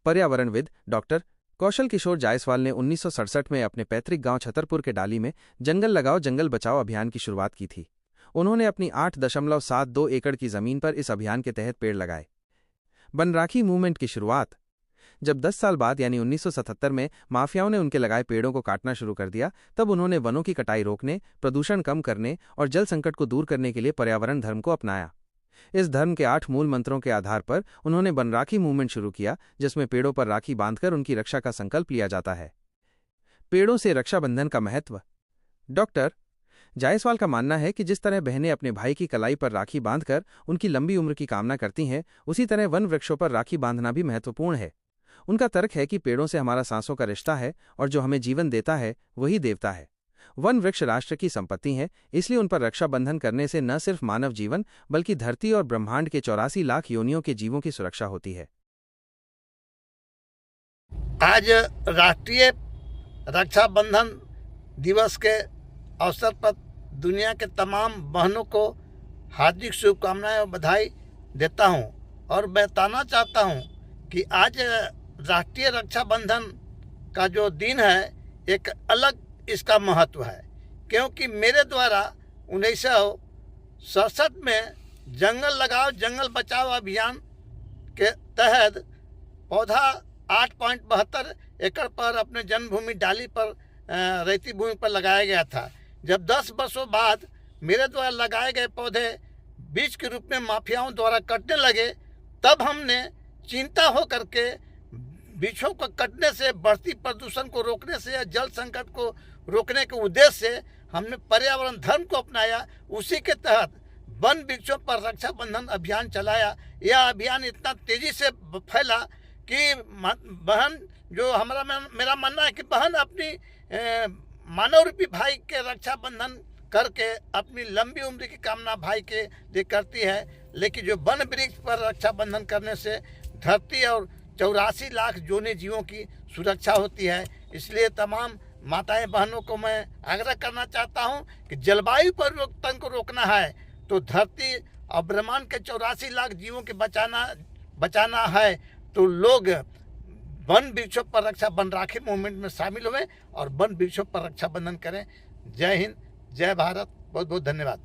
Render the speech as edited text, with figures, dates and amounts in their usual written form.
पर्यावरणविद doctor Kaushal Kishore Jaiswal ने 1967 में अपने पैतृक गांव छतरपुर के डाली में जंगल लगाओ जंगल बचाओ अभियान की शुरुआत की थी। उन्होंने अपनी 8.72 एकड़ की जमीन पर इस अभियान के तहत पेड़ लगाए। वन राखी मूवमेंट की शुरुआत जब 10 साल बाद यानी 1977 में माफियाओं ने उनके लगाए पेड़ों को काटना शुरू कर दिया, तब उन्होंने वनों की कटाई रोकने, प्रदूषण कम करने और जल संकट को दूर करने के लिए पर्यावरण धर्म को अपनाया। इस धर्म के 8 मूल मंत्रों के आधार पर उन्होंने वन राखी मूवमेंट शुरू किया, जिसमें पेड़ों पर राखी बांधकर उनकी रक्षा का संकल्प लिया जाता है। पेड़ों से रक्षाबंधन का महत्व। डॉक्टर जायसवाल का मानना है कि जिस तरह बहनें अपने भाई की कलाई पर राखी बांधकर उनकी लंबी उम्र की कामना करती हैं, उसी तरह वन वृक्षों पर राखी बांधना भी महत्वपूर्ण है। उनका तर्क है कि पेड़ों से हमारा सांसों का रिश्ता है और जो हमें जीवन देता है वही देवता है। वन वृक्ष राष्ट्र की संपत्ति है, इसलिए उन पर रक्षाबंधन करने से न सिर्फ मानव जीवन बल्कि धरती और ब्रह्मांड के 84 लाख योनियों के जीवों की सुरक्षा होती है। आज राष्ट्रीय रक्षाबंधन दिवस के अवसर पर दुनिया के तमाम बहनों को हार्दिक शुभकामनाएं और बधाई देता हूं और बताना चाहता हूं कि आज राष्ट्रीय रक्षाबंधन का जो दिन है, एक अलग इसका महत्व है, क्योंकि मेरे द्वारा 1967 में जंगल लगाओ जंगल बचाओ अभियान के तहत पौधा 8.72 एकड़ पर अपने जन्मभूमि डाली पर रेती भूमि पर लगाया गया था। जब 10 वर्षों बाद मेरे द्वारा लगाए गए पौधे बीज के रूप में माफियाओं द्वारा कटने लगे, तब हमने चिंता हो करके वृक्षों को कटने से, बढ़ती प्रदूषण को रोकने से या जल संकट को रोकने के उद्देश्य से हमने पर्यावरण धर्म को अपनाया। उसी के तहत वन वृक्षों पर रक्षाबंधन अभियान चलाया। यह अभियान इतना तेजी से फैला कि बहन जो मेरा मानना है कि बहन अपनी मानव रूपी भाई के रक्षाबंधन करके अपनी लंबी उम्र की कामना भाई के लिए करती है, लेकिन जो वन वृक्ष पर रक्षाबंधन करने से धरती और 84 लाख जोने जीवों की सुरक्षा होती है। इसलिए तमाम माताएं बहनों को मैं आग्रह करना चाहता हूं कि जलवायु परिवर्तन को रोकना है तो धरती और ब्रह्मांड के 84 लाख जीवों के बचाना है तो लोग वन वृक्षों पर रक्षा वन राखी मूवमेंट में शामिल हुए और वन वृक्षों पर रक्षाबंधन करें। जय हिंद, जय भारत, बहुत बहुत धन्यवाद।